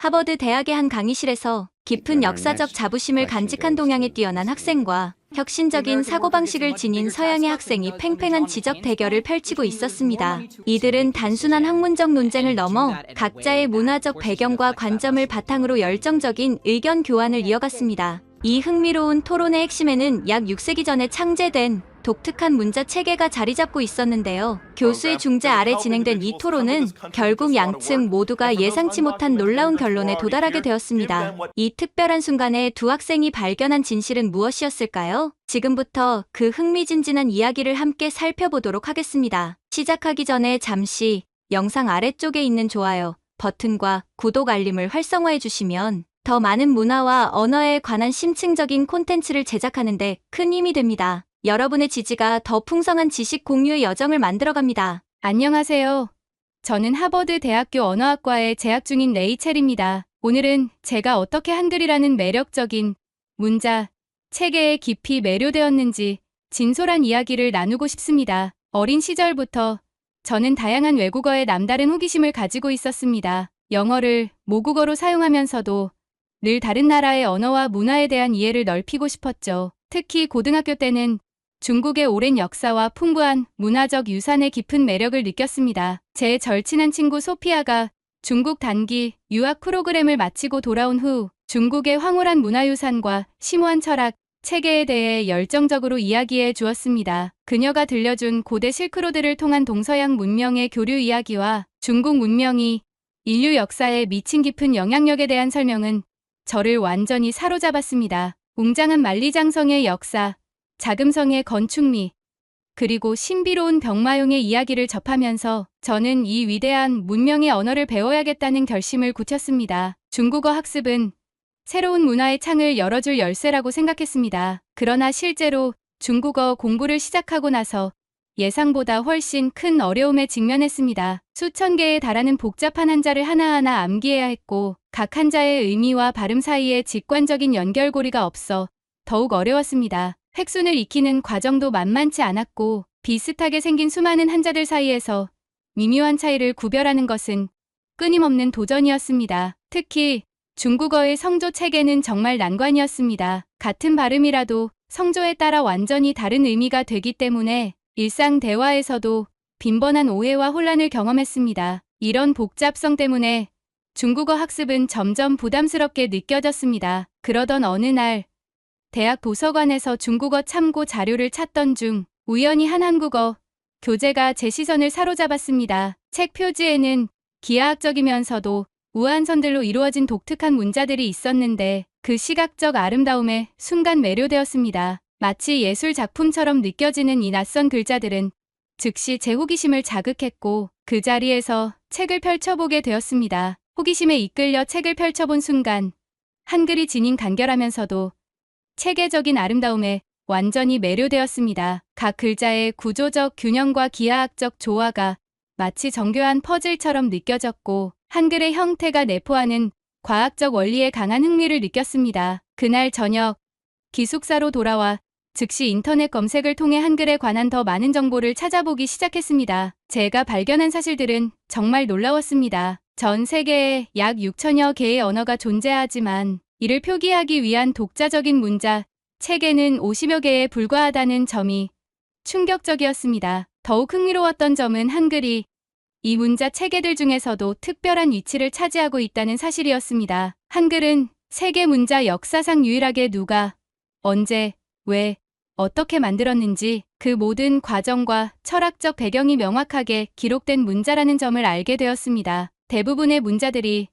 하버드 대학의 한 강의실에서 깊은 역사적 자부심을 간직한 동양의 뛰어난 학생과 혁신적인 사고방식을 지닌 서양의 학생이 팽팽한 지적 대결을 펼치고 있었습니다. 이들은 단순한 학문적 논쟁을 넘어 각자의 문화적 배경과 관점을 바탕으로 열정적인 의견 교환을 이어갔습니다. 이 흥미로운 토론의 핵심에는 약 6세기 전에 창제된 독특한 문자 체계가 자리 잡고 있었는데요. 교수의 중재 아래 진행된 이 토론은 결국 양측 모두가 예상치 못한 놀라운 결론에 도달하게 되었습니다. 이 특별한 순간에 두 학생이 발견한 진실은 무엇이었을까요? 지금부터 그 흥미진진한 이야기를 함께 살펴보도록 하겠습니다. 시작하기 전에 잠시 영상 아래쪽에 있는 좋아요 버튼과 구독 알림을 활성화해 주시면 더 많은 문화와 언어에 관한 심층적인 콘텐츠를 제작하는 데 큰 힘이 됩니다. 여러분의 지지가 더 풍성한 지식 공유의 여정을 만들어갑니다. 안녕하세요. 저는 하버드 대학교 언어학과에 재학 중인 레이첼입니다. 오늘은 제가 어떻게 한글이라는 매력적인 문자, 체계에 깊이 매료되었는지 진솔한 이야기를 나누고 싶습니다. 어린 시절부터 저는 다양한 외국어에 남다른 호기심을 가지고 있었습니다. 영어를 모국어로 사용하면서도 늘 다른 나라의 언어와 문화에 대한 이해를 넓히고 싶었죠. 특히 고등학교 때는 중국의 오랜 역사와 풍부한 문화적 유산의 깊은 매력을 느꼈습니다. 제 절친한 친구 소피아가 중국 단기 유학 프로그램을 마치고 돌아온 후 중국의 황홀한 문화유산과 심오한 철학, 체계에 대해 열정적으로 이야기해 주었습니다. 그녀가 들려준 고대 실크로드를 통한 동서양 문명의 교류 이야기와 중국 문명이 인류 역사에 미친 깊은 영향력에 대한 설명은 저를 완전히 사로잡았습니다. 웅장한 만리장성의 역사, 자금성의 건축미, 그리고 신비로운 병마용의 이야기를 접하면서 저는 이 위대한 문명의 언어를 배워야겠다는 결심을 굳혔습니다. 중국어 학습은 새로운 문화의 창을 열어줄 열쇠라고 생각했습니다. 그러나 실제로 중국어 공부를 시작하고 나서 예상보다 훨씬 큰 어려움에 직면했습니다. 수천 개에 달하는 복잡한 한자를 하나하나 암기해야 했고 각 한자의 의미와 발음 사이에 직관적인 연결고리가 없어 더욱 어려웠습니다. 획순을 익히는 과정도 만만치 않았고 비슷하게 생긴 수많은 한자들 사이에서 미묘한 차이를 구별하는 것은 끊임없는 도전이었습니다. 특히 중국어의 성조 체계는 정말 난관이었습니다. 같은 발음이라도 성조에 따라 완전히 다른 의미가 되기 때문에 일상 대화에서도 빈번한 오해와 혼란을 경험했습니다. 이런 복잡성 때문에 중국어 학습은 점점 부담스럽게 느껴졌습니다. 그러던 어느 날 대학 도서관에서 중국어 참고 자료를 찾던 중 우연히 한 한국어 교재가 제 시선을 사로잡았습니다. 책 표지에는 기하학적이면서도 우아한 선들로 이루어진 독특한 문자들이 있었는데 그 시각적 아름다움에 순간 매료되었습니다. 마치 예술 작품처럼 느껴지는 이 낯선 글자들은 즉시 제 호기심을 자극했고 그 자리에서 책을 펼쳐보게 되었습니다. 호기심에 이끌려 책을 펼쳐본 순간 한글이 지닌 간결하면서도 체계적인 아름다움에 완전히 매료되었습니다. 각 글자의 구조적 균형과 기하학적 조화가 마치 정교한 퍼즐처럼 느껴졌고 한글의 형태가 내포하는 과학적 원리에 강한 흥미를 느꼈습니다. 그날 저녁 기숙사로 돌아와 즉시 인터넷 검색을 통해 한글에 관한 더 많은 정보를 찾아보기 시작했습니다. 제가 발견한 사실들은 정말 놀라웠습니다. 전 세계에 약 6천여 개의 언어가 존재하지만 이를 표기하기 위한 독자적인 문자, 체계는 50여 개에 불과하다는 점이 충격적이었습니다. 더욱 흥미로웠던 점은 한글이 이 문자 체계들 중에서도 특별한 위치를 차지하고 있다는 사실이었습니다. 한글은 세계 문자 역사상 유일하게 누가, 언제, 왜, 어떻게 만들었는지 그 모든 과정과 철학적 배경이 명확하게 기록된 문자라는 점을 알게 되었습니다. 대부분의 문자들이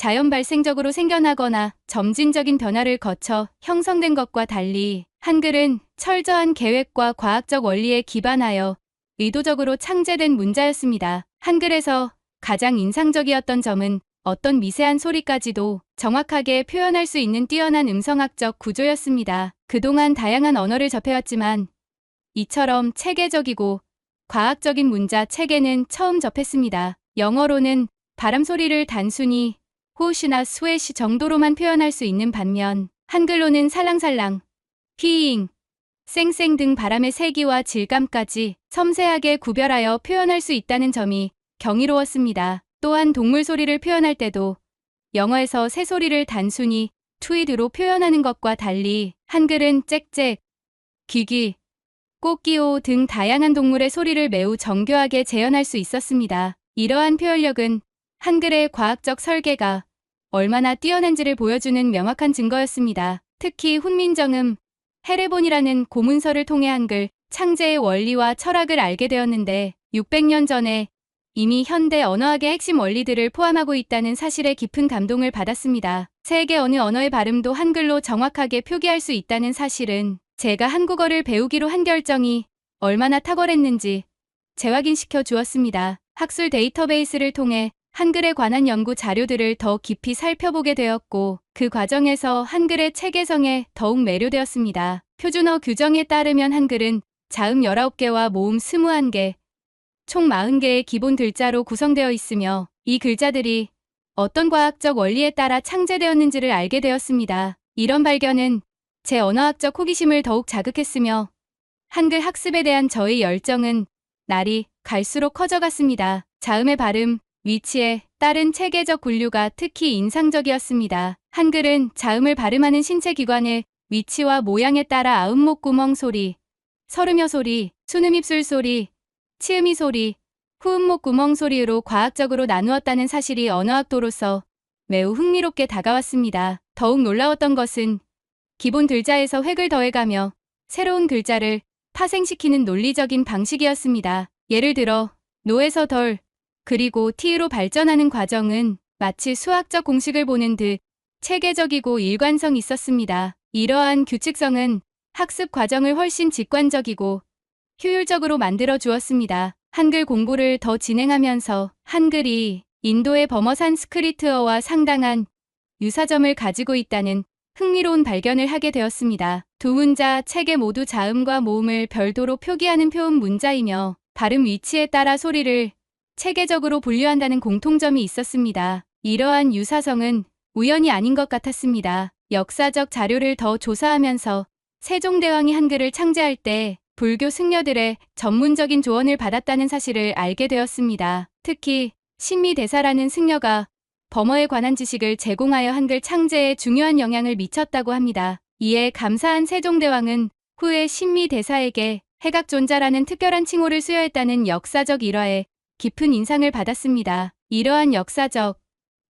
자연 발생적으로 생겨나거나 점진적인 변화를 거쳐 형성된 것과 달리 한글은 철저한 계획과 과학적 원리에 기반하여 의도적으로 창제된 문자였습니다. 한글에서 가장 인상적이었던 점은 어떤 미세한 소리까지도 정확하게 표현할 수 있는 뛰어난 음성학적 구조였습니다. 그동안 다양한 언어를 접해왔지만 이처럼 체계적이고 과학적인 문자 체계는 처음 접했습니다. 영어로는 바람 소리를 단순히 호시나 스웨시 정도로만 표현할 수 있는 반면 한글로는 살랑살랑, 휘잉, 쌩쌩 등 바람의 세기와 질감까지 섬세하게 구별하여 표현할 수 있다는 점이 경이로웠습니다. 또한 동물 소리를 표현할 때도 영어에서 새소리를 단순히 트윗으로 표현하는 것과 달리 한글은 짹짹, 귀귀, 꽃기호 등 다양한 동물의 소리를 매우 정교하게 재현할 수 있었습니다. 이러한 표현력은 한글의 과학적 설계가 얼마나 뛰어난지를 보여주는 명확한 증거였습니다. 특히 훈민정음, 헤레본이라는 고문서를 통해 한글 창제의 원리와 철학을 알게 되었는데 600년 전에 이미 현대 언어학의 핵심 원리들을 포함하고 있다는 사실에 깊은 감동을 받았습니다. 세계 어느 언어의 발음도 한글로 정확하게 표기할 수 있다는 사실은 제가 한국어를 배우기로 한 결정이 얼마나 탁월했는지 재확인시켜 주었습니다. 학술 데이터베이스를 통해 한글에 관한 연구 자료들을 더 깊이 살펴보게 되었고 그 과정에서 한글의 체계성에 더욱 매료되었습니다. 표준어 규정에 따르면 한글은 자음 19개와 모음 21개, 총 40개의 기본 글자로 구성되어 있으며 이 글자들이 어떤 과학적 원리에 따라 창제되었는지를 알게 되었습니다. 이런 발견은 제 언어학적 호기심을 더욱 자극했으며 한글 학습에 대한 저의 열정은 날이 갈수록 커져갔습니다. 자음의 발음, 위치에 따른 체계적 분류가 특히 인상적이었습니다. 한글은 자음을 발음하는 신체 기관의 위치와 모양에 따라 아음목구멍 소리, 설음여 소리, 순음입술 소리, 치음이 소리, 후음목구멍 소리로 과학적으로 나누었다는 사실이 언어학도로서 매우 흥미롭게 다가왔습니다. 더욱 놀라웠던 것은 기본 글자에서 획을 더해가며 새로운 글자를 파생시키는 논리적인 방식이었습니다. 예를 들어 노에서 덜, 그리고 t로 발전하는 과정은 마치 수학적 공식을 보는 듯 체계적이고 일관성 있었습니다. 이러한 규칙성은 학습 과정을 훨씬 직관적이고 효율적으로 만들어 주었습니다. 한글 공부를 더 진행하면서 한글이 인도의 버머 산스크리트어와 상당한 유사점을 가지고 있다는 흥미로운 발견을 하게 되었습니다. 두 문자, 체계 모두 자음과 모음을 별도로 표기하는 표음 문자이며 발음 위치에 따라 소리를 체계적으로 분류한다는 공통점이 있었습니다. 이러한 유사성은 우연이 아닌 것 같았습니다. 역사적 자료를 더 조사하면서 세종대왕이 한글을 창제할 때 불교 승려들의 전문적인 조언을 받았다는 사실을 알게 되었습니다. 특히 신미대사라는 승려가 버머에 관한 지식을 제공하여 한글 창제에 중요한 영향을 미쳤다고 합니다. 이에 감사한 세종대왕은 후에 신미대사에게 해각존자라는 특별한 칭호를 수여했다는 역사적 일화에 깊은 인상을 받았습니다. 이러한 역사적,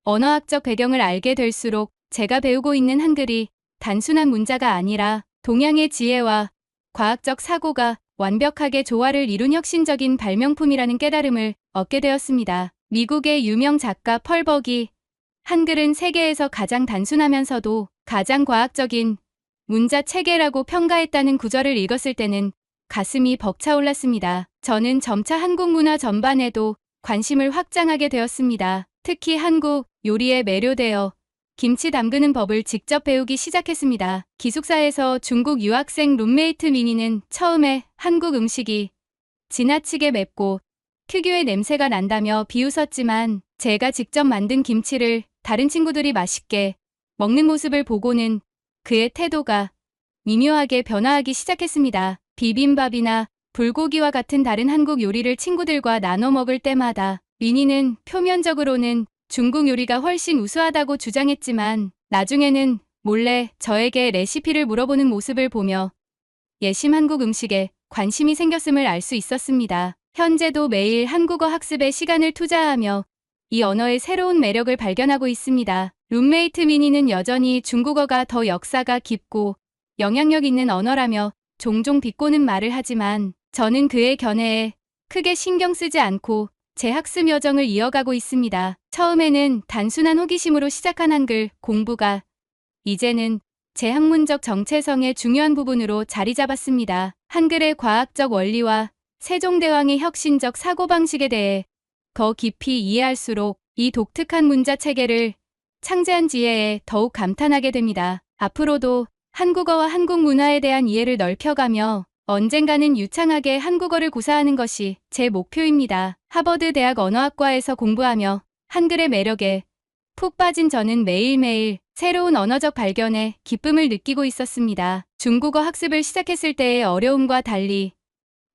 언어학적 배경을 알게 될수록 제가 배우고 있는 한글이 단순한 문자가 아니라 동양의 지혜와 과학적 사고가 완벽하게 조화를 이룬 혁신적인 발명품이라는 깨달음을 얻게 되었습니다. 미국의 유명 작가 펄 버기, 한글은 세계에서 가장 단순하면서도 가장 과학적인 문자 체계라고 평가했다는 구절을 읽었을 때는 가슴이 벅차올랐습니다. 저는 점차 한국 문화 전반에도 관심을 확장하게 되었습니다. 특히 한국 요리에 매료되어 김치 담그는 법을 직접 배우기 시작했습니다. 기숙사에서 중국 유학생 룸메이트 미니는 처음에 한국 음식이 지나치게 맵고 특유의 냄새가 난다며 비웃었지만 제가 직접 만든 김치를 다른 친구들이 맛있게 먹는 모습을 보고는 그의 태도가 미묘하게 변화하기 시작했습니다. 비빔밥이나 불고기와 같은 다른 한국 요리를 친구들과 나눠 먹을 때마다 미니는 표면적으로는 중국 요리가 훨씬 우수하다고 주장했지만 나중에는 몰래 저에게 레시피를 물어보는 모습을 보며 예심 한국 음식에 관심이 생겼음을 알 수 있었습니다. 현재도 매일 한국어 학습에 시간을 투자하며 이 언어의 새로운 매력을 발견하고 있습니다. 룸메이트 미니는 여전히 중국어가 더 역사가 깊고 영향력 있는 언어라며 종종 비꼬는 말을 하지만 저는 그의 견해에 크게 신경 쓰지 않고 제 학습 여정을 이어가고 있습니다. 처음에는 단순한 호기심으로 시작한 한글 공부가 이제는 제 학문적 정체성의 중요한 부분으로 자리 잡았습니다. 한글의 과학적 원리와 세종대왕의 혁신적 사고방식에 대해 더 깊이 이해할수록 이 독특한 문자 체계를 창제한 지혜에 더욱 감탄하게 됩니다. 앞으로도 한국어와 한국 문화에 대한 이해를 넓혀가며 언젠가는 유창하게 한국어를 구사하는 것이 제 목표입니다. 하버드 대학 언어학과에서 공부하며 한글의 매력에 푹 빠진 저는 매일매일 새로운 언어적 발견에 기쁨을 느끼고 있었습니다. 중국어 학습을 시작했을 때의 어려움과 달리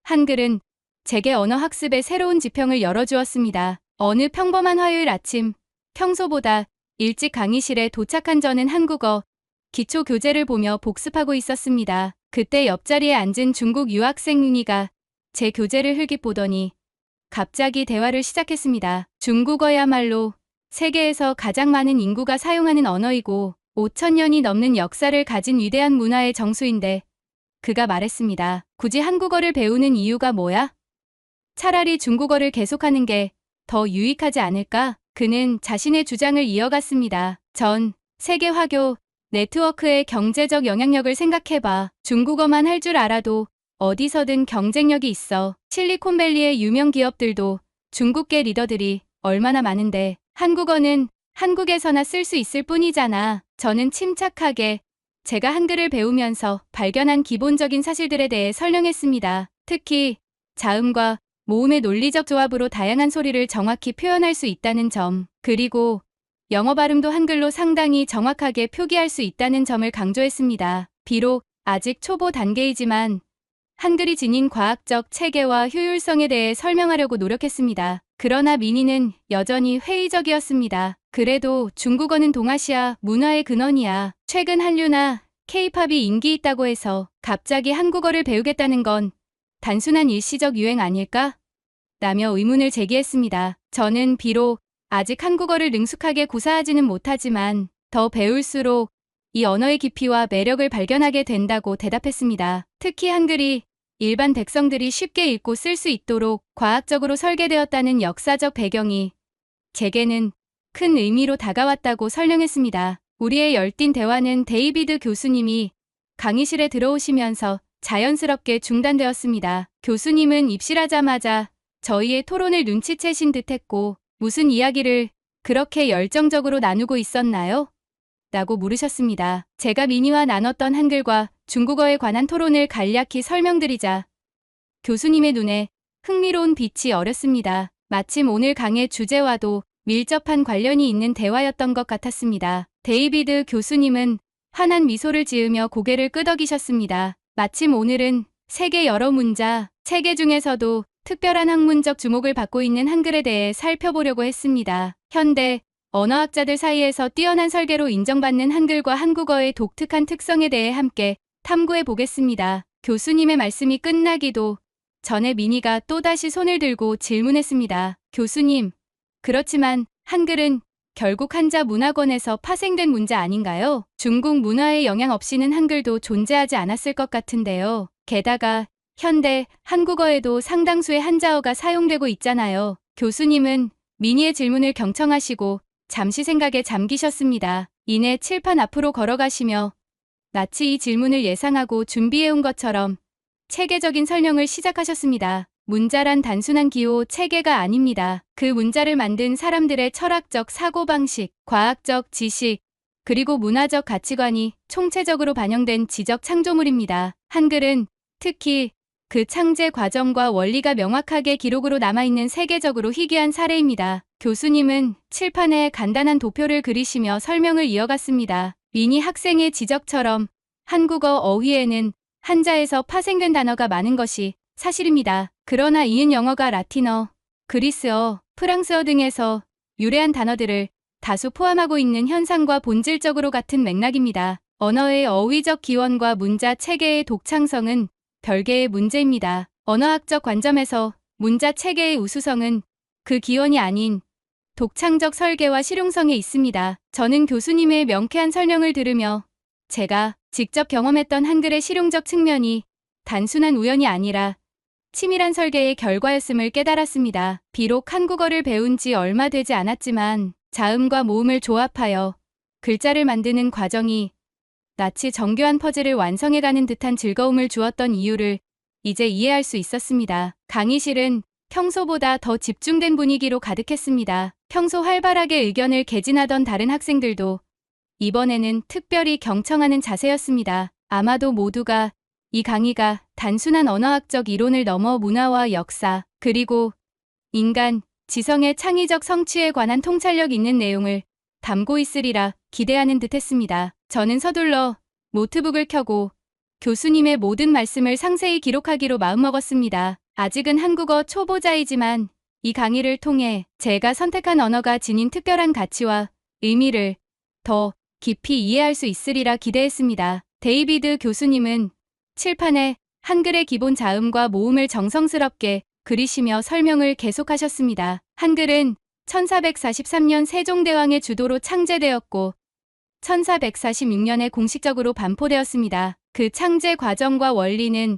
한글은 제게 언어 학습의 새로운 지평을 열어주었습니다. 어느 평범한 화요일 아침, 평소보다 일찍 강의실에 도착한 저는 한국어 기초 교재를 보며 복습하고 있었습니다. 그때 옆자리에 앉은 중국 유학생 윤희가 제 교재를 흘깃보더니 갑자기 대화를 시작했습니다. 중국어야말로 세계에서 가장 많은 인구가 사용하는 언어이고 5,000년이 넘는 역사를 가진 위대한 문화의 정수인데 그가 말했습니다. 굳이 한국어를 배우는 이유가 뭐야? 차라리 중국어를 계속하는 게 더 유익하지 않을까? 그는 자신의 주장을 이어갔습니다. 전 세계 화교 네트워크의 경제적 영향력을 생각해봐. 중국어만 할 줄 알아도 어디서든 경쟁력이 있어. 실리콘밸리의 유명 기업들도 중국계 리더들이 얼마나 많은데 한국어는 한국에서나 쓸 수 있을 뿐이잖아. 저는 침착하게 제가 한글을 배우면서 발견한 기본적인 사실들에 대해 설명했습니다. 특히 자음과 모음의 논리적 조합으로 다양한 소리를 정확히 표현할 수 있다는 점, 그리고 영어 발음도 한글로 상당히 정확하게 표기할 수 있다는 점을 강조했습니다. 비록 아직 초보 단계이지만 한글이 지닌 과학적 체계와 효율성에 대해 설명하려고 노력했습니다. 그러나 민희는 여전히 회의적이었습니다. 그래도 중국어는 동아시아 문화의 근원이야. 최근 한류나 K-팝이 인기 있다고 해서 갑자기 한국어를 배우겠다는 건 단순한 일시적 유행 아닐까? 라며 의문을 제기했습니다. 저는 비록 아직 한국어를 능숙하게 구사하지는 못하지만 더 배울수록 이 언어의 깊이와 매력을 발견하게 된다고 대답했습니다. 특히 한글이 일반 백성들이 쉽게 읽고 쓸 수 있도록 과학적으로 설계되었다는 역사적 배경이 제게는 큰 의미로 다가왔다고 설명했습니다. 우리의 열띤 대화는 데이비드 교수님이 강의실에 들어오시면서 자연스럽게 중단되었습니다. 교수님은 입실하자마자 저희의 토론을 눈치채신 듯했고 무슨 이야기를 그렇게 열정적으로 나누고 있었나요? 라고 물으셨습니다. 제가 민희와 나눴던 한글과 중국어에 관한 토론을 간략히 설명드리자 교수님의 눈에 흥미로운 빛이 어렸습니다. 마침 오늘 강의 주제와도 밀접한 관련이 있는 대화였던 것 같았습니다. 데이비드 교수님은 환한 미소를 지으며 고개를 끄덕이셨습니다. 마침 오늘은 세계 여러 문자, 체계 중에서도 특별한 학문적 주목을 받고 있는 한글에 대해 살펴보려고 했습니다. 현대 언어학자들 사이에서 뛰어난 설계로 인정받는 한글과 한국어의 독특한 특성에 대해 함께 탐구해 보겠습니다. 교수님의 말씀이 끝나기도 전에 민희가 또다시 손을 들고 질문했습니다. 교수님, 그렇지만 한글은 결국 한자 문화권에서 파생된 문자 아닌가요? 중국 문화의 영향 없이는 한글도 존재하지 않았을 것 같은데요. 게다가 현대 한국어에도 상당수의 한자어가 사용되고 있잖아요. 교수님은 민희의 질문을 경청하시고 잠시 생각에 잠기셨습니다. 이내 칠판 앞으로 걸어가시며 마치 이 질문을 예상하고 준비해온 것처럼 체계적인 설명을 시작하셨습니다. 문자란 단순한 기호, 체계가 아닙니다. 그 문자를 만든 사람들의 철학적 사고방식, 과학적 지식, 그리고 문화적 가치관이 총체적으로 반영된 지적 창조물입니다. 한글은 특히 그 창제 과정과 원리가 명확하게 기록으로 남아있는 세계적으로 희귀한 사례입니다. 교수님은 칠판에 간단한 도표를 그리시며 설명을 이어갔습니다. 민희 학생의 지적처럼 한국어 어휘에는 한자에서 파생된 단어가 많은 것이 사실입니다. 그러나 이은 영어가 라틴어, 그리스어, 프랑스어 등에서 유래한 단어들을 다수 포함하고 있는 현상과 본질적으로 같은 맥락입니다. 언어의 어휘적 기원과 문자 체계의 독창성은 별개의 문제입니다. 언어학적 관점에서 문자 체계의 우수성은 그 기원이 아닌 독창적 설계와 실용성에 있습니다. 저는 교수님의 명쾌한 설명을 들으며 제가 직접 경험했던 한글의 실용적 측면이 단순한 우연이 아니라 치밀한 설계의 결과였음을 깨달았습니다. 비록 한국어를 배운 지 얼마 되지 않았지만 자음과 모음을 조합하여 글자를 만드는 과정이 마치 정교한 퍼즐을 완성해가는 듯한 즐거움을 주었던 이유를 이제 이해할 수 있었습니다. 강의실은 평소보다 더 집중된 분위기로 가득했습니다. 평소 활발하게 의견을 개진하던 다른 학생들도 이번에는 특별히 경청하는 자세였습니다. 아마도 모두가 이 강의가 단순한 언어학적 이론을 넘어 문화와 역사, 그리고 인간, 지성의 창의적 성취에 관한 통찰력 있는 내용을 담고 있으리라 기대하는 듯했습니다. 저는 서둘러 노트북을 켜고 교수님의 모든 말씀을 상세히 기록하기로 마음먹었습니다. 아직은 한국어 초보자이지만 이 강의를 통해 제가 선택한 언어가 지닌 특별한 가치와 의미를 더 깊이 이해할 수 있으리라 기대했습니다. 데이비드 교수님은 칠판에 한글의 기본 자음과 모음을 정성스럽게 그리시며 설명을 계속하셨습니다. 한글은 1443년 세종대왕의 주도로 창제되었고 1446년에 공식적으로 반포되었습니다. 그 창제 과정과 원리는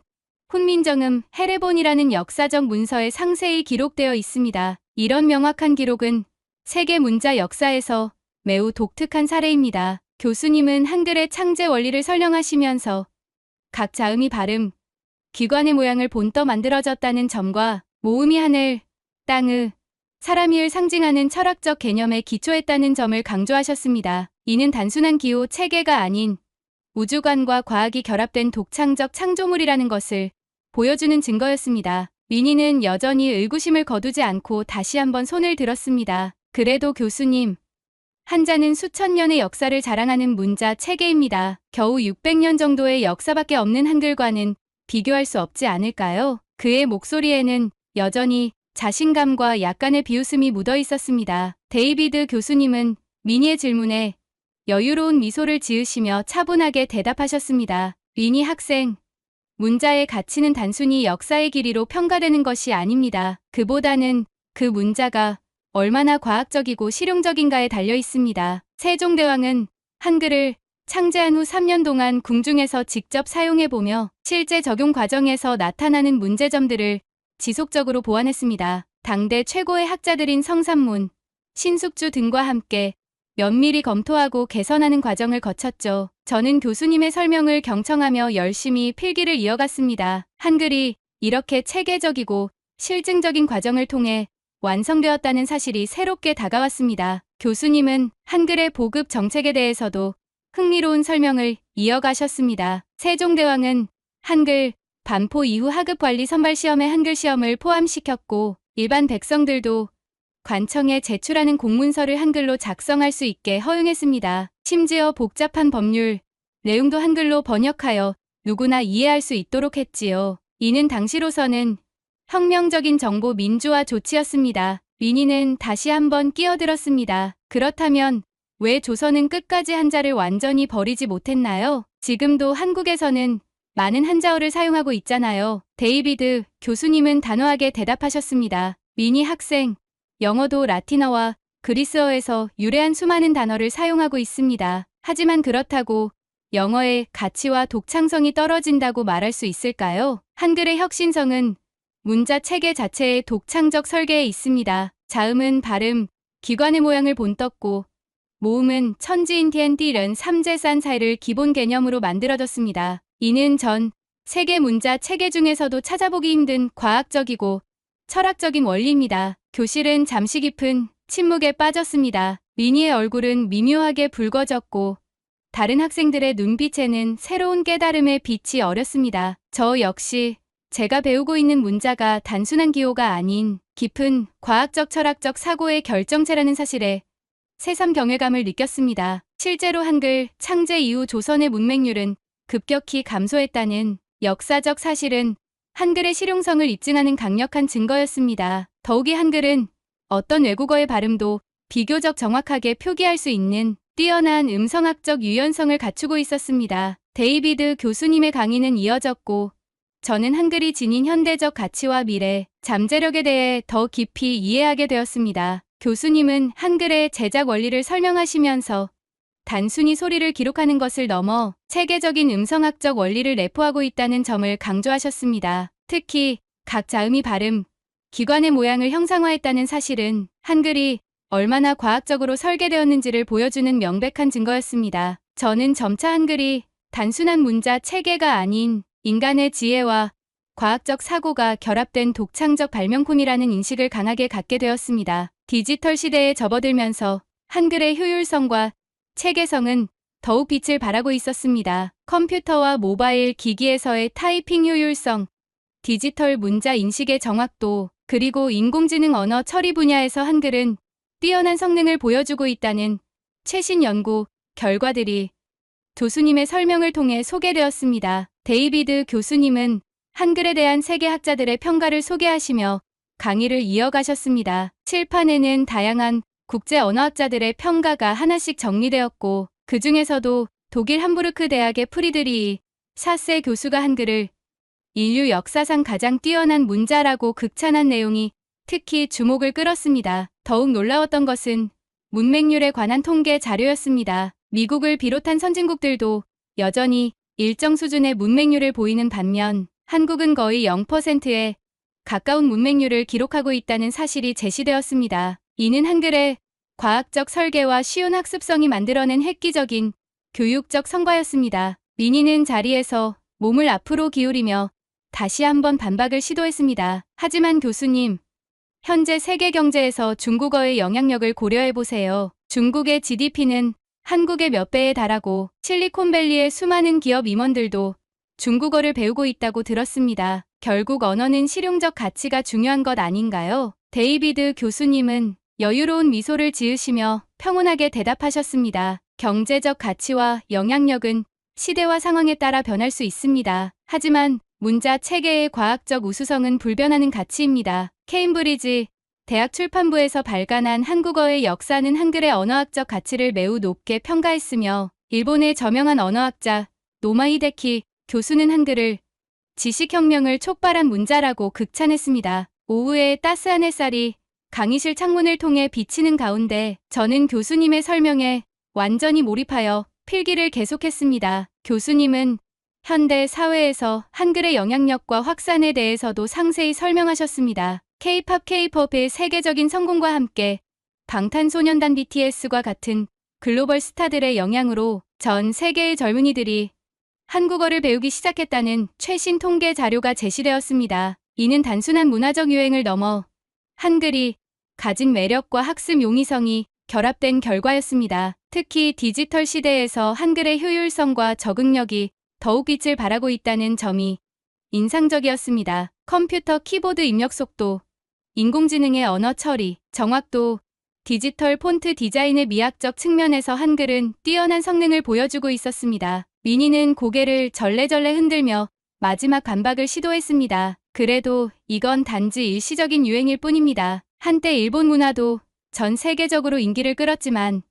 훈민정음 해례본이라는 역사적 문서에 상세히 기록되어 있습니다. 이런 명확한 기록은 세계 문자 역사에서 매우 독특한 사례입니다. 교수님은 한글의 창제 원리를 설명하시면서 각 자음이 발음, 기관의 모양을 본떠 만들어졌다는 점과 모음이 하늘, 땅의, 사람이을 상징하는 철학적 개념에 기초했다는 점을 강조하셨습니다. 이는 단순한 기호 체계가 아닌 우주관과 과학이 결합된 독창적 창조물이라는 것을 보여주는 증거였습니다. 민희는 여전히 의구심을 거두지 않고 다시 한번 손을 들었습니다. 그래도 교수님, 한자는 수천 년의 역사를 자랑하는 문자 체계입니다. 겨우 600년 정도의 역사밖에 없는 한글과는 비교할 수 없지 않을까요? 그의 목소리에는 여전히 자신감과 약간의 비웃음이 묻어 있었습니다. 데이비드 교수님은 민희의 질문에 여유로운 미소를 지으시며 차분하게 대답하셨습니다. 민희 학생, 문자의 가치는 단순히 역사의 길이로 평가되는 것이 아닙니다. 그보다는 그 문자가 얼마나 과학적이고 실용적인가에 달려 있습니다. 세종대왕은 한글을 창제한 후 3년 동안 궁중에서 직접 사용해보며 실제 적용 과정에서 나타나는 문제점들을 지속적으로 보완했습니다. 당대 최고의 학자들인 성삼문, 신숙주 등과 함께 면밀히 검토하고 개선하는 과정을 거쳤죠. 저는 교수님의 설명을 경청하며 열심히 필기를 이어갔습니다. 한글이 이렇게 체계적이고 실증적인 과정을 통해 완성되었다는 사실이 새롭게 다가왔습니다. 교수님은 한글의 보급 정책에 대해서도 흥미로운 설명을 이어가셨습니다. 세종대왕은 한글 반포 이후 하급관리 선발시험에 한글 시험을 포함시켰고 일반 백성들도 관청에 제출하는 공문서를 한글로 작성할 수 있게 허용했습니다. 심지어 복잡한 법률 내용도 한글로 번역하여 누구나 이해할 수 있도록 했지요. 이는 당시로서는 혁명적인 정보 민주화 조치였습니다. 민희는 다시 한번 끼어들었습니다. 그렇다면 왜 조선은 끝까지 한자를 완전히 버리지 못했나요? 지금도 한국에서는 많은 한자어를 사용하고 있잖아요. 데이비드 교수님은 단호하게 대답하셨습니다. 민희 학생, 영어도 라틴어와 그리스어에서 유래한 수많은 단어를 사용하고 있습니다. 하지만 그렇다고 영어의 가치와 독창성이 떨어진다고 말할 수 있을까요? 한글의 혁신성은 문자 체계 자체의 독창적 설계에 있습니다. 자음은 발음, 기관의 모양을 본떴고 모음은 천지인티엔티런 삼재산 사이를 기본 개념으로 만들어졌습니다. 이는 전 세계 문자 체계 중에서도 찾아보기 힘든 과학적이고 철학적인 원리입니다. 교실은 잠시 깊은 침묵에 빠졌습니다. 민희의 얼굴은 미묘하게 붉어졌고 다른 학생들의 눈빛에는 새로운 깨달음의 빛이 어렸습니다. 저 역시 제가 배우고 있는 문자가 단순한 기호가 아닌 깊은 과학적 철학적 사고의 결정체라는 사실에 새삼 경외감을 느꼈습니다. 실제로 한글 창제 이후 조선의 문맹률은 급격히 감소했다는 역사적 사실은 한글의 실용성을 입증하는 강력한 증거였습니다. 더욱이 한글은 어떤 외국어의 발음도 비교적 정확하게 표기할 수 있는 뛰어난 음성학적 유연성을 갖추고 있었습니다. 데이비드 교수님의 강의는 이어졌고 저는 한글이 지닌 현대적 가치와 미래, 잠재력에 대해 더 깊이 이해하게 되었습니다. 교수님은 한글의 제작 원리를 설명하시면서 단순히 소리를 기록하는 것을 넘어 체계적인 음성학적 원리를 내포하고 있다는 점을 강조하셨습니다. 특히 각 자음이 발음, 기관의 모양을 형상화했다는 사실은 한글이 얼마나 과학적으로 설계되었는지를 보여주는 명백한 증거였습니다. 저는 점차 한글이 단순한 문자 체계가 아닌 인간의 지혜와 과학적 사고가 결합된 독창적 발명품이라는 인식을 강하게 갖게 되었습니다. 디지털 시대에 접어들면서 한글의 효율성과 체계성은 더욱 빛을 발하고 있었습니다. 컴퓨터와 모바일 기기에서의 타이핑 효율성, 디지털 문자 인식의 정확도, 그리고 인공지능 언어 처리 분야에서 한글은 뛰어난 성능을 보여주고 있다는 최신 연구 결과들이 교수님의 설명을 통해 소개되었습니다. 데이비드 교수님은 한글에 대한 세계 학자들의 평가를 소개하시며 강의를 이어가셨습니다. 칠판에는 다양한 국제 언어학자들의 평가가 하나씩 정리되었고 그 중에서도 독일 함부르크 대학의 프리드리히 샤세 교수가 한글을 인류 역사상 가장 뛰어난 문자라고 극찬한 내용이 특히 주목을 끌었습니다. 더욱 놀라웠던 것은 문맹률에 관한 통계 자료였습니다. 미국을 비롯한 선진국들도 여전히 일정 수준의 문맹률을 보이는 반면 한국은 거의 0%에 가까운 문맹률을 기록하고 있다는 사실이 제시되었습니다. 이는 한글의 과학적 설계와 쉬운 학습성이 만들어낸 획기적인 교육적 성과였습니다. 민희는 자리에서 몸을 앞으로 기울이며 다시 한번 반박을 시도했습니다. 하지만 교수님, 현재 세계 경제에서 중국어의 영향력을 고려해보세요. 중국의 GDP는 한국의 몇 배에 달하고 실리콘밸리의 수많은 기업 임원들도 중국어를 배우고 있다고 들었습니다. 결국 언어는 실용적 가치가 중요한 것 아닌가요? 데이비드 교수님은 여유로운 미소를 지으시며 평온하게 대답하셨습니다. 경제적 가치와 영향력은 시대와 상황에 따라 변할 수 있습니다. 하지만 문자 체계의 과학적 우수성은 불변하는 가치입니다. 케임브리지 대학 출판부에서 발간한 한국어의 역사는 한글의 언어학적 가치를 매우 높게 평가했으며 일본의 저명한 언어학자 노마히데키 교수는 한글을 지식혁명을 촉발한 문자라고 극찬했습니다. 오후에 따스한 햇살이 강의실 창문을 통해 비치는 가운데 저는 교수님의 설명에 완전히 몰입하여 필기를 계속했습니다. 교수님은 현대 사회에서 한글의 영향력과 확산에 대해서도 상세히 설명하셨습니다. K-팝의 세계적인 성공과 함께 방탄소년단 BTS과 같은 글로벌 스타들의 영향으로 전 세계의 젊은이들이 한국어를 배우기 시작했다는 최신 통계 자료가 제시되었습니다. 이는 단순한 문화적 유행을 넘어 한글이 가진 매력과 학습 용이성이 결합된 결과였습니다. 특히 디지털 시대에서 한글의 효율성과 적응력이 더욱 빛을 발하고 있다는 점이 인상적이었습니다. 컴퓨터 키보드 입력 속도, 인공지능의 언어 처리, 정확도, 디지털 폰트 디자인의 미학적 측면에서 한글은 뛰어난 성능을 보여주고 있었습니다. 민희는 고개를 절레절레 흔들며 마지막 반박을 시도했습니다. 그래도 이건 단지 일시적인 유행일 뿐입니다. 한때 일본 문화도 전 세계적으로 인기를 끌었지만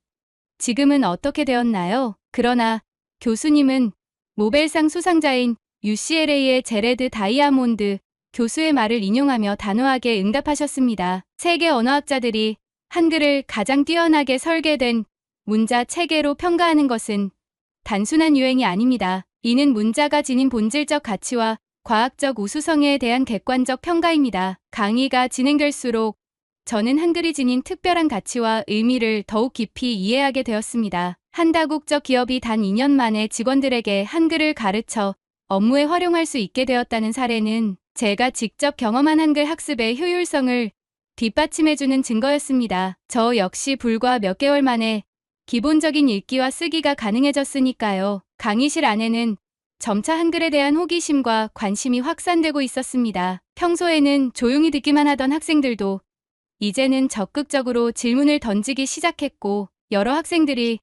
지금은 어떻게 되었나요? 그러나 교수님은 노벨상 수상자인 UCLA의 제레드 다이아몬드 교수의 말을 인용하며 단호하게 응답하셨습니다. 세계 언어학자들이 한글을 가장 뛰어나게 설계된 문자 체계로 평가하는 것은 단순한 유행이 아닙니다. 이는 문자가 지닌 본질적 가치와 과학적 우수성에 대한 객관적 평가입니다. 강의가 진행될수록 저는 한글이 지닌 특별한 가치와 의미를 더욱 깊이 이해하게 되었습니다. 한 다국적 기업이 단 2년 만에 직원들에게 한글을 가르쳐 업무에 활용할 수 있게 되었다는 사례는 제가 직접 경험한 한글 학습의 효율성을 뒷받침해주는 증거였습니다. 저 역시 불과 몇 개월 만에 기본적인 읽기와 쓰기가 가능해졌으니까요. 강의실 안에는 점차 한글에 대한 호기심과 관심이 확산되고 있었습니다. 평소에는 조용히 듣기만 하던 학생들도 이제는 적극적으로 질문을 던지기 시작했고 여러 학생들이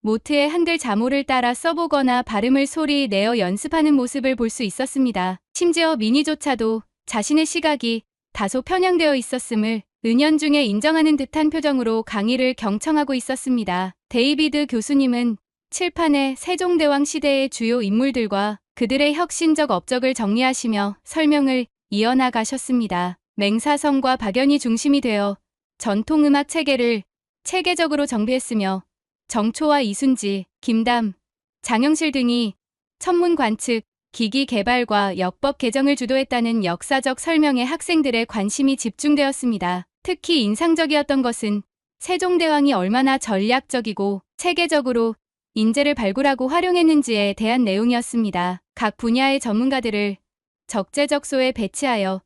모트의 한글 자모를 따라 써보거나 발음을 소리 내어 연습하는 모습을 볼 수 있었습니다. 심지어 민희조차도 자신의 시각이 다소 편향되어 있었음을 은연중에 인정하는 듯한 표정으로 강의를 경청하고 있었습니다. 데이비드 교수님은 칠판에 세종대왕 시대의 주요 인물들과 그들의 혁신적 업적을 정리하시며 설명을 이어나가셨습니다. 맹사성과 박연이 중심이 되어 전통음악 체계를 체계적으로 정비했으며 정초와 이순지, 김담, 장영실 등이 천문 관측, 기기 개발과 역법 개정을 주도했다는 역사적 설명에 학생들의 관심이 집중되었습니다. 특히 인상적이었던 것은 세종대왕이 얼마나 전략적이고 체계적으로 인재를 발굴하고 활용했는지에 대한 내용이었습니다. 각 분야의 전문가들을 적재적소에 배치하여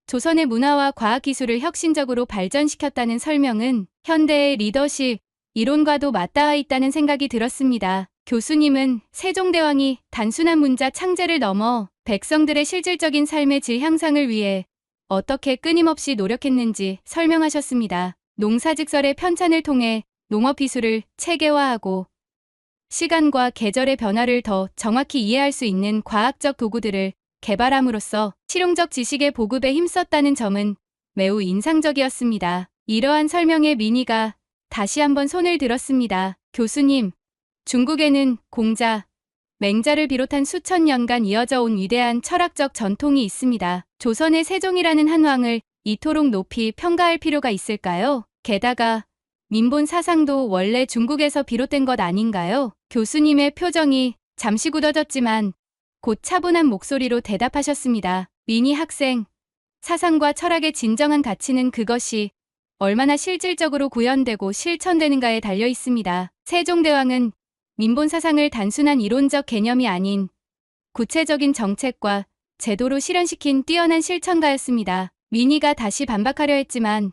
조선의 문화와 과학기술을 혁신적으로 발전시켰다는 설명은 현대의 리더십 이론과도 맞닿아 있다는 생각이 들었습니다. 교수님은 세종대왕이 단순한 문자 창제를 넘어 백성들의 실질적인 삶의 질 향상을 위해 어떻게 끊임없이 노력했는지 설명하셨습니다. 농사직설의 편찬을 통해 농업기술을 체계화하고 시간과 계절의 변화를 더 정확히 이해할 수 있는 과학적 도구들을 개발함으로써 실용적 지식의 보급에 힘썼다는 점은 매우 인상적이었습니다. 이러한 설명에 민희가 다시 한번 손을 들었습니다. 교수님, 중국에는 공자, 맹자를 비롯한 수천 년간 이어져 온 위대한 철학적 전통이 있습니다. 조선의 세종이라는 한 왕을 이토록 높이 평가할 필요가 있을까요? 게다가 민본 사상도 원래 중국에서 비롯된 것 아닌가요? 교수님의 표정이 잠시 굳어졌지만 곧 차분한 목소리로 대답하셨습니다. 미니 학생, 사상과 철학의 진정한 가치는 그것이 얼마나 실질적으로 구현되고 실천되는가에 달려 있습니다. 세종대왕은 민본 사상을 단순한 이론적 개념이 아닌 구체적인 정책과 제도로 실현시킨 뛰어난 실천가였습니다. 미니가 다시 반박하려 했지만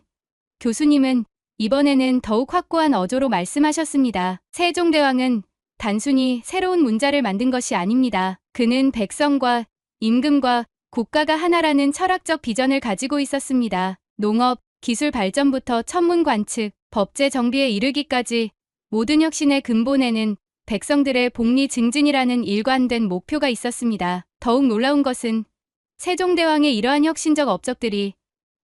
교수님은 이번에는 더욱 확고한 어조로 말씀하셨습니다. 세종대왕은 단순히 새로운 문자를 만든 것이 아닙니다. 그는 백성과 임금과 국가가 하나라는 철학적 비전을 가지고 있었습니다. 농업, 기술 발전부터 천문 관측, 법제 정비에 이르기까지 모든 혁신의 근본에는 백성들의 복리 증진이라는 일관된 목표가 있었습니다. 더욱 놀라운 것은 세종대왕의 이러한 혁신적 업적들이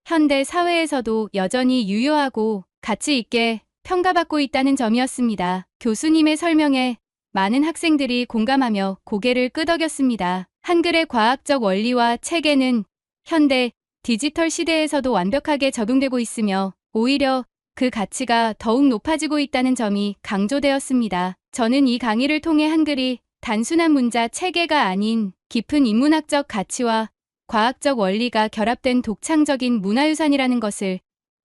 현대 사회에서도 여전히 유효하고 가치 있게 평가받고 있다는 점이었습니다. 교수님의 설명에 많은 학생들이 공감하며 고개를 끄덕였습니다. 한글의 과학적 원리와 체계는 현대 디지털 시대에서도 완벽하게 적용되고 있으며 오히려 그 가치가 더욱 높아지고 있다는 점이 강조되었습니다. 저는 이 강의를 통해 한글이 단순한 문자 체계가 아닌 깊은 인문학적 가치와 과학적 원리가 결합된 독창적인 문화유산이라는 것을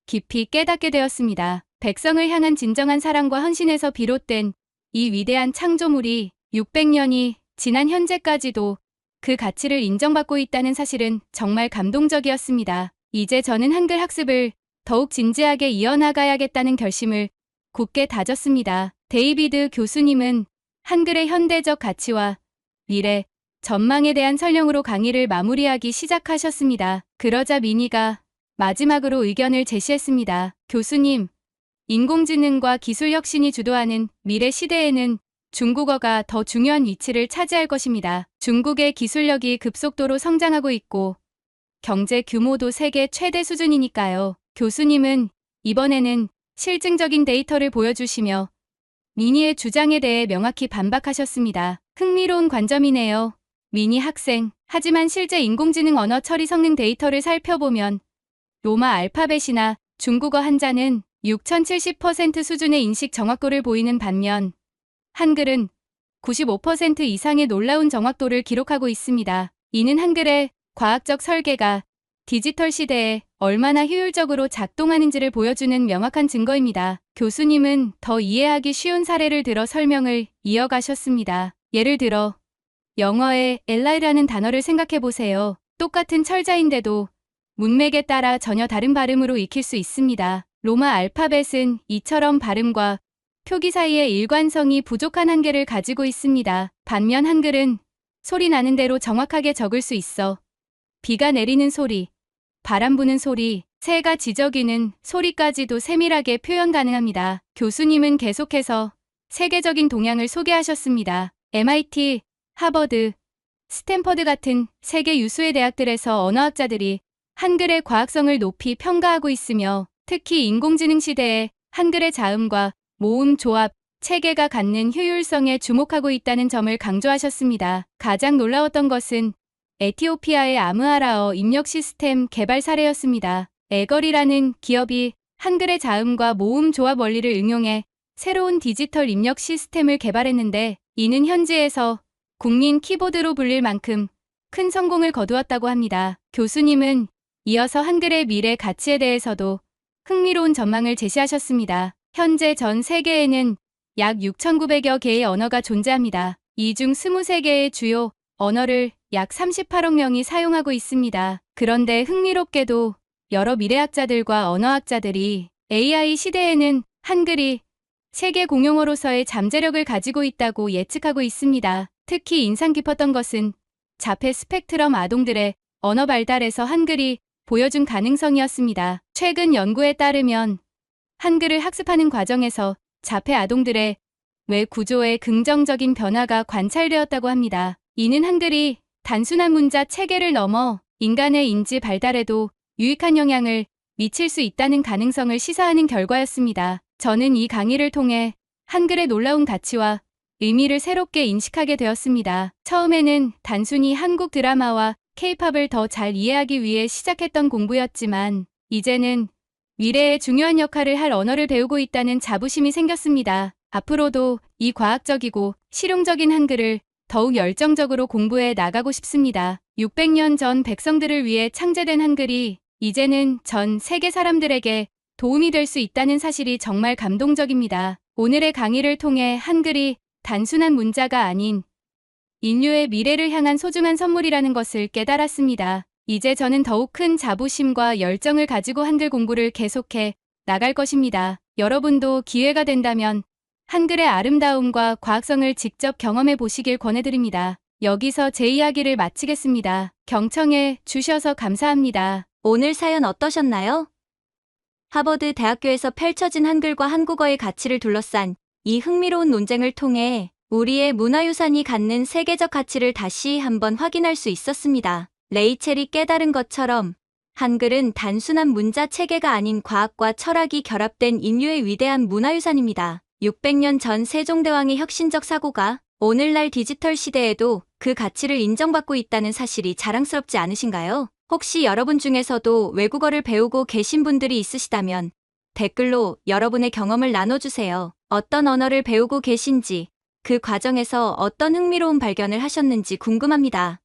깊이 깨닫게 되었습니다. 백성을 향한 진정한 사랑과 헌신에서 비롯된 이 위대한 창조물이 600년이 지난 현재까지도 그 가치를 인정받고 있다는 사실은 정말 감동적이었습니다. 이제 저는 한글 학습을 더욱 진지하게 이어나가야겠다는 결심을 굳게 다졌습니다. 데이비드 교수님은 한글의 현대적 가치와 미래, 전망에 대한 설명으로 강의를 마무리하기 시작하셨습니다. 그러자 미니가 마지막으로 의견을 제시했습니다. 교수님, 인공지능과 기술 혁신이 주도하는 미래 시대에는 중국어가 더 중요한 위치를 차지할 것입니다. 중국의 기술력이 급속도로 성장하고 있고 경제 규모도 세계 최대 수준이니까요. 교수님은 이번에는 실증적인 데이터를 보여주시며 미니의 주장에 대해 명확히 반박하셨습니다. 흥미로운 관점이네요. 미니 학생. 하지만 실제 인공지능 언어 처리 성능 데이터를 살펴보면 로마 알파벳이나 중국어 한자는 6070% 수준의 인식 정확도를 보이는 반면 한글은 95% 이상의 놀라운 정확도를 기록하고 있습니다. 이는 한글의 과학적 설계가 디지털 시대에 얼마나 효율적으로 작동하는지를 보여주는 명확한 증거입니다. 교수님은 더 이해하기 쉬운 사례를 들어 설명을 이어가셨습니다. 예를 들어 영어의 ally라는 단어를 생각해 보세요. 똑같은 철자인데도 문맥에 따라 전혀 다른 발음으로 익힐 수 있습니다. 로마 알파벳은 이처럼 발음과 표기 사이의 일관성이 부족한 한계를 가지고 있습니다. 반면 한글은 소리 나는 대로 정확하게 적을 수 있어 비가 내리는 소리, 바람 부는 소리, 새가 지저귀는 소리까지도 세밀하게 표현 가능합니다. 교수님은 계속해서 세계적인 동향을 소개하셨습니다. MIT, 하버드, 스탠퍼드 같은 세계 유수의 대학들에서 언어학자들이 한글의 과학성을 높이 평가하고 있으며 특히 인공지능 시대에 한글의 자음과 모음 조합, 체계가 갖는 효율성에 주목하고 있다는 점을 강조하셨습니다. 가장 놀라웠던 것은 에티오피아의 아므하라어 입력 시스템 개발 사례였습니다. 에걸이라는 기업이 한글의 자음과 모음 조합 원리를 응용해 새로운 디지털 입력 시스템을 개발했는데 이는 현지에서 국민 키보드로 불릴 만큼 큰 성공을 거두었다고 합니다. 교수님은 이어서 한글의 미래 가치에 대해서도 흥미로운 전망을 제시하셨습니다. 현재 전 세계에는 약 6,900여 개의 언어가 존재합니다. 이 중 23개의 주요 언어를 약 38억 명이 사용하고 있습니다. 그런데 흥미롭게도 여러 미래학자들과 언어학자들이 AI 시대에는 한글이 세계 공용어로서의 잠재력을 가지고 있다고 예측하고 있습니다. 특히 인상 깊었던 것은 자폐 스펙트럼 아동들의 언어 발달에서 한글이 보여준 가능성이었습니다. 최근 연구에 따르면 한글을 학습하는 과정에서 자폐 아동들의 뇌 구조에 긍정적인 변화가 관찰되었다고 합니다. 이는 한글이 단순한 문자 체계를 넘어 인간의 인지 발달에도 유익한 영향을 미칠 수 있다는 가능성을 시사하는 결과였습니다. 저는 이 강의를 통해 한글의 놀라운 가치와 의미를 새롭게 인식하게 되었습니다. 처음에는 단순히 한국 드라마와 K-팝을 더 잘 이해하기 위해 시작했던 공부였지만 이제는 미래에 중요한 역할을 할 언어를 배우고 있다는 자부심이 생겼습니다. 앞으로도 이 과학적이고 실용적인 한글을 더욱 열정적으로 공부해 나가고 싶습니다. 600년 전 백성들을 위해 창제된 한글이 이제는 전 세계 사람들에게 도움이 될 수 있다는 사실이 정말 감동적입니다. 오늘의 강의를 통해 한글이 단순한 문자가 아닌 인류의 미래를 향한 소중한 선물이라는 것을 깨달았습니다. 이제 저는 더욱 큰 자부심과 열정을 가지고 한글 공부를 계속해 나갈 것입니다. 여러분도 기회가 된다면 한글의 아름다움과 과학성을 직접 경험해 보시길 권해드립니다. 여기서 제 이야기를 마치겠습니다. 경청해 주셔서 감사합니다. 오늘 사연 어떠셨나요? 하버드 대학교에서 펼쳐진 한글과 한국어의 가치를 둘러싼 이 흥미로운 논쟁을 통해 우리의 문화유산이 갖는 세계적 가치를 다시 한번 확인할 수 있었습니다. 레이첼이 깨달은 것처럼 한글은 단순한 문자 체계가 아닌 과학과 철학이 결합된 인류의 위대한 문화유산입니다. 600년 전 세종대왕의 혁신적 사고가 오늘날 디지털 시대에도 그 가치를 인정받고 있다는 사실이 자랑스럽지 않으신가요? 혹시 여러분 중에서도 외국어를 배우고 계신 분들이 있으시다면 댓글로 여러분의 경험을 나눠주세요. 어떤 언어를 배우고 계신지, 그 과정에서 어떤 흥미로운 발견을 하셨는지 궁금합니다.